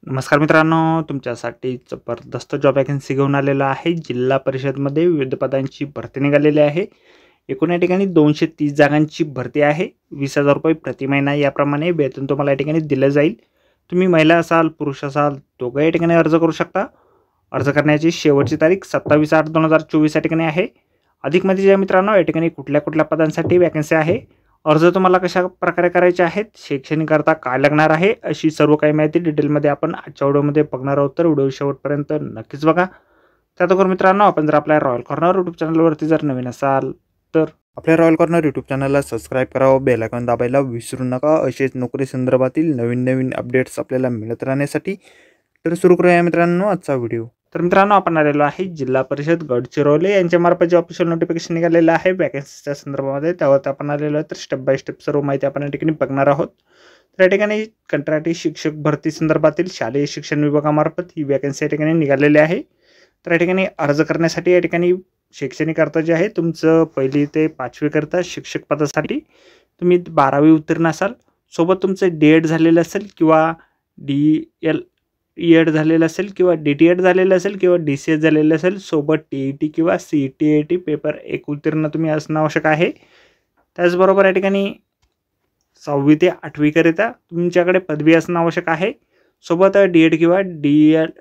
नमस्कार मित्रांनो, तुमच्यासाठी जबरदस्त जॉब वॅकन्सी घेऊन आलेला आहे। जिल्हा परिषदमध्ये विविध पदांची भरती निघालेली आहे। एकूण या ठिकाणी 230 जागांची भरती आहे। 20,000 रुपये प्रति महिना याप्रमाणे वेतन तुम्हाला या ठिकाणी दिलं जाईल। तुम्ही महिला असाल पुरुष असाल दोघं या ठिकाणी अर्ज करू शकता। अर्ज करण्याची शेवटची तारीख 27/8/2024 या ठिकाणी आहे। अधिक माहिती ज्या मित्रांनो, या ठिकाणी कुठल्या पदांसाठी वॅकन्सी आहे, अर्ज तुम्हाला कशा प्रकारे करायचे आहेत, शैक्षणिक करता काय लागणार आहे, अशी सर्व काही माहिती डिटेलमध्ये आपण आजच्या व्हिडिओमध्ये बघणार आहोत। तर व्हिडिओ शेवटपर्यंत नक्कीच बघा। त्याचबरोबर मित्रांनो, आपण जर आपल्या रॉयल कॉर्नर यूट्यूब चॅनलवरती जर नवीन असाल तर आपल्या रॉयल कॉर्नर यूट्यूब चॅनलला सबस्क्राईब करावं, बेल आयकॉन दाबायला विसरू नका। असेच नोकरी संदर्भातील नवीन अपडेट्स आपल्याला मिळत राहण्यासाठी। तर सुरू करूया मित्रांनो आजचा व्हिडिओ। तर मित्रांनो, आपण आलेलो आहे जिल्हा परिषद गडचिरोली यांच्यामार्फत जे ऑफिशियल नोटिफिकेशन निघालेलं आहे वॅकन्सीच्या संदर्भामध्ये, त्यावर आपण आलेलो आहे। तर स्टेप बाय स्टेप सर्व माहिती आपण या ठिकाणी बघणार आहोत। तर या ठिकाणी कंत्राटी शिक्षक भरती संदर्भातील शालेय शिक्षण विभागामार्फत ही वॅकन्सी या ठिकाणी निघालेली आहे। तर या ठिकाणी अर्ज करण्यासाठी या ठिकाणी शैक्षणिक अर्थ जे आहे तुमचं 1ली ते 5वी करता शिक्षक पदासाठी तुम्ही 12वी उत्तीर्ण असाल, सोबत तुमचं DED झालेलं असेल किंवा DED झालेलं असेल किंवा DTED झालेलं असेल किंवा DCS झालेलं असेल, सोबत TET किंवा CET पेपर 1 उत्तीर्ण तुम्ही असणं आवश्यक आहे। त्याचबरोबर या ठिकाणी 6वी ते 8वी करिता तुमच्याकडे पदवी असणं आवश्यक आहे। सोबत DED किंवा DED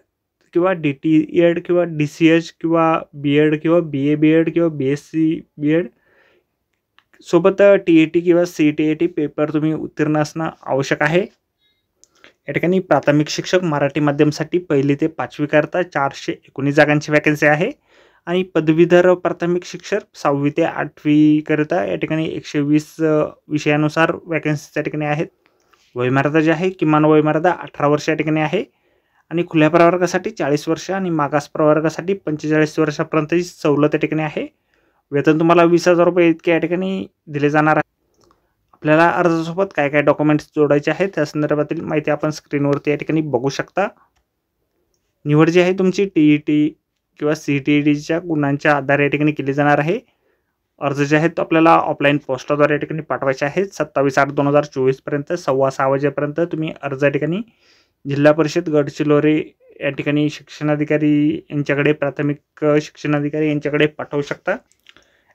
किंवा DTED किंवा DCS किंवा BED किंवा BA BED किंवा BSc BED सोबत TET किंवा CET पेपर तुम्ही उत्तीर्ण असणं आवश्यक आहे। या ठिकाणी प्राथमिक शिक्षक मराठी माध्यमासाठी 1ली ते 5वी करता 419 जागांची वॅकन्सी आहे आणि पदवीधर प्राथमिक शिक्षक 6वी ते 8वी करता या ठिकाणी 120 विषयानुसार वॅकन्सी त्या ठिकाणी आहेत। वयोमर्यादा जी आहे, किमान वयोमर्यादा 18 वर्ष या ठिकाणी आहे आणि खुल्या प्रवर्गासाठी 40 वर्ष आणि मागास प्रवर्गासाठी 45 वर्षापर्यंतची सवलत या ठिकाणी आहे। वेतन तुम्हाला 20,000 रुपये इतके या ठिकाणी दिले जाणार आहे। आपल्याला अर्जासोबत काय काय डॉक्युमेंट्स जोडायचे आहेत त्या संदर्भातील माहिती आपण स्क्रीनवरती या ठिकाणी बघू शकता। निवड जी आहे तुमची TET किंवा CETच्या गुणांच्या आधारे या ठिकाणी केली जाणार आहे। अर्ज जे आहेत आपल्याला ऑफलाईन पोस्टाद्वारे या ठिकाणी पाठवायचे आहेत। 27/8/2024 पर्यंत 6:15 वाजेपर्यंत तुम्ही अर्ज या ठिकाणी जिल्हा परिषद गडचिरोली या ठिकाणी शिक्षणाधिकारी यांच्याकडे, प्राथमिक शिक्षणाधिकारी यांच्याकडे पाठवू शकता।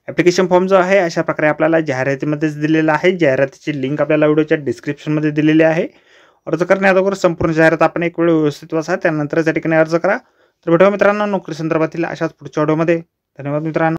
ॲप्लिकेशन फॉर्म जो आहे अशा प्रकारे आपल्याला जाहिरातीमध्येच दिलेला आहे। जाहिरातीची लिंक आपल्याला व्हिडिओच्या डिस्क्रिप्शनमध्ये दिलेली आहे। अर्ज करण्याअगोदर संपूर्ण जाहिरात आपण एक वेळ व्यवस्थित वाचा, त्यानंतर त्या ठिकाणी अर्ज करा। तर भेटूया मित्रांनो नोकरी संदर्भातील अशाच पुढच्या व्हिडिओमध्ये। धन्यवाद मित्रांनो।